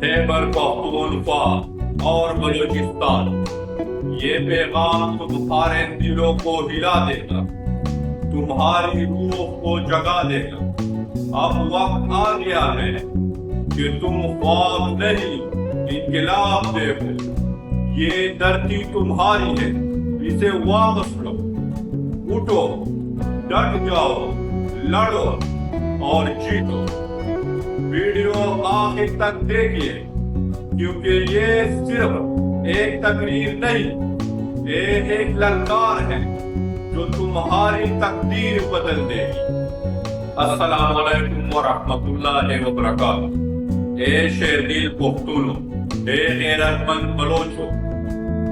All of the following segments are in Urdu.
خیبر پختونخوا اور بلوچستان، یہ پیغام تمہارے دلوں کو ہلا دے گا، تمہاری روح کو جگا دے گا۔ اب وقت آ گیا ہے کہ تم خواب نہیں انقلاب دیکھو۔ یہ دھرتی تمہاری ہے، اسے واپس لو۔ اٹھو، ڈٹ جاؤ، لڑو اور جیتو۔ ویڈیو آخر تک دیکھیے، کیونکہ یہ صرف ایک تقریر نہیں، یہ ایک للکار ہے جو تمہاری تقدیر بدل دے گی۔ السلام علیکم ورحمۃ اللہ وبرکاتہ۔ اے شیر دل پختونو، اے غیرت مند بلوچو،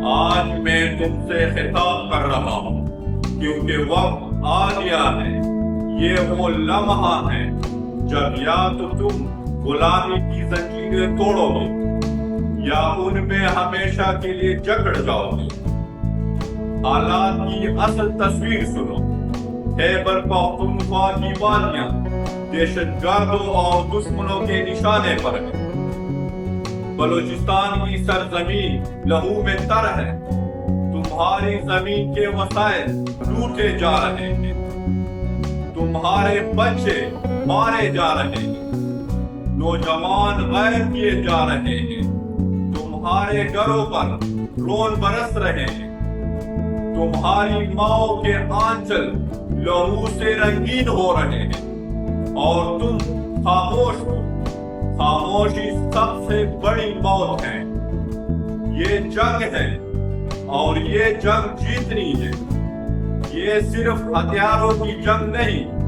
آج میں تم سے خطاب کر رہا ہوں، کیونکہ وقت آ گیا ہے۔ یہ وہ لمحہ ہے جب یا تو تم غلامی کی زنجیریں توڑو گے یا ان میں ہمیشہ کے لیے جکڑ جاؤ گے۔ حالات کی اصل تصویر سنو۔ خیبر پختونخوا کی وادیاں دہشت گردوں اور دشمنوں کے نشانے پر ہیں۔ بلوچستان کی سرزمین لہو میں تر ہے۔ تمہاری زمین کے وسائل لوٹے جا رہے ہیں، تمہارے بچے مارے جا رہے ہیں، نوجوان غائب کیے جا رہے ہیں، تمہارے گھروں پر ڈرون برس رہے ہیں، تمہاری ماؤں کے آنچل لہو سے رنگین ہو رہے ہیں، اور تم خاموش ہو۔ خاموشی سب سے بڑی موت ہے۔ یہ جنگ ہے اور یہ جنگ جیتنی ہے۔ یہ صرف ہتھیاروں کی جنگ نہیں،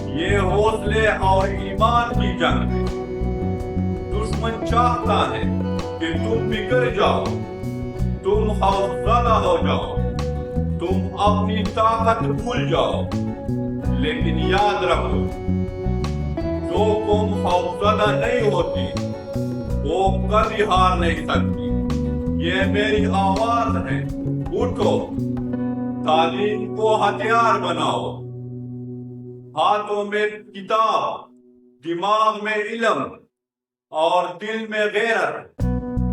یہ حوصلے اور ایمان کی جنگ ہے۔ دشمن چاہتا ہے کہ تم بگڑ جاؤ، تم خوفزدہ ہو جاؤ، تم اپنی طاقت بھول جاؤ، لیکن یاد رکھو، جو قوم خوفزدہ نہیں ہوتی وہ کبھی ہار نہیں سکتی۔ یہ میری آواز ہے، اٹھو، تعلیم کو ہتھیار بناؤ۔ ہاتھوں میں کتاب، دماغ میں علم اور دل میں غیرت،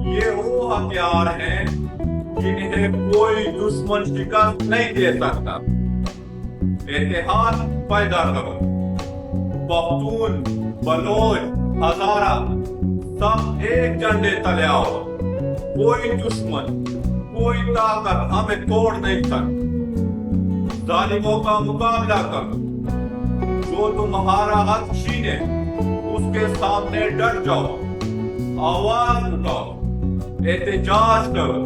یہ وہ ہتھیار ہیں جنہیں کوئی دشمن شکست نہیں دے سکتا۔ اتحاد پیدا کرو۔ پختون، بلوچ، ہزارہ سب ایک جھنڈے تلے آؤ۔ کوئی دشمن، کوئی طاقت ہمیں توڑ نہیں سکتی۔ ظالموں کا مقابلہ کرو۔ جو تمہارا حق چھینے اس کے سامنے ڈٹ جاؤ، آواز اٹھاؤ، احتجاج کرو۔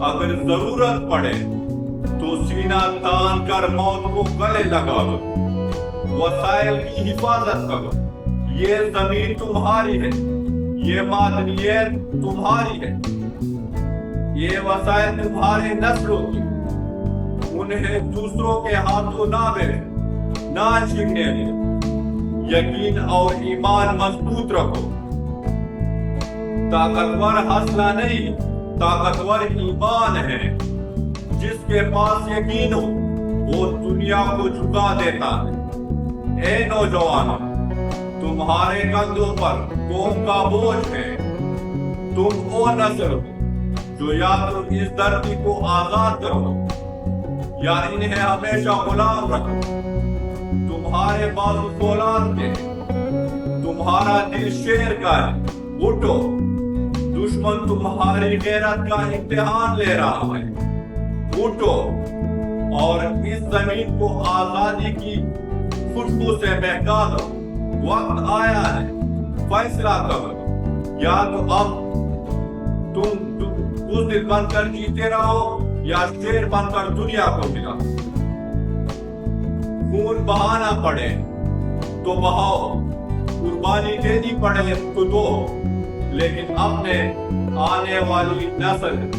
اگر ضرورت پڑے تو سینہ تان کر موت کو گلے لگا لو۔ وسائل کی حفاظت کرو۔ یہ زمین تمہاری ہے، یہ معدنیات تمہاری ہے، یہ وسائل تمہارے نسلوں کی۔ انہیں دوسروں کے ہاتھوں نہ بیچو، نہ چھیننے دو۔ یقین اور ایمان مضبوط رکھو۔ طاقتور حوصلہ نہیں، طاقتور ایمان ہے۔ جس کے پاس یقین ہو وہ دنیا کو جھکا دیتا ہے۔ اے نوجوانوں، تمہارے کندھوں پر قوم کا بوجھ ہے۔ تم وہ نسل ہو جو یا تو اس دھرتی کو آزاد کرو یا انہیں ہمیشہ غلام رکھو۔ تمہارے بازو فولاد کے، تمہارا دل شیر کا ہے۔ اٹھو، دشمن تمہاری غیرت کا امتحان لے رہا ہے۔ اٹھو اور اس زمین کو آزادی کی خوشبو سے مہکا دو۔ وقت آیا ہے، فیصلہ کرو۔ یا تو اب تم بزدل بن کر جیتے رہو یا شیر بن کر دنیا کو ملا۔ خون بہانا پڑے تو بہاؤ، قربانی دینی پڑے تو دو، لیکن اپنے آنے والی نسل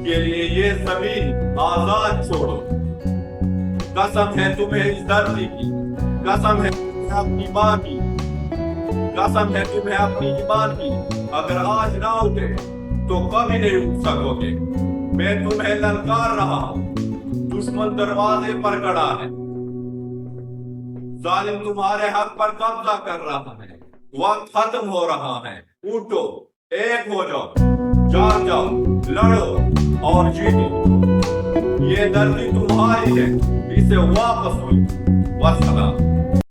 کے لیے یہ زمین آزاد چھوڑو۔ قسم ہے تمہیں اس دھرتی کی، قسم ہے تمہیں اپنی ماں کی، قسم ہے تمہیں اپنی ایمان کی۔ اگر آج نہ اٹھے تو کبھی نہیں اٹھ سکو گے۔ میں تمہیں للکار رہا ہوں، دشمن دروازے پر کھڑا ہے، ظالم تمہارے حق پر قبضہ کر رہا ہے، وقت ختم ہو رہا ہے۔ اٹھو، ایک ہو جاؤ، جاگ جاؤ، لڑو اور جیتو۔ یہ دھرتی تمہاری ہے، اسے واپس لو۔ والسلام۔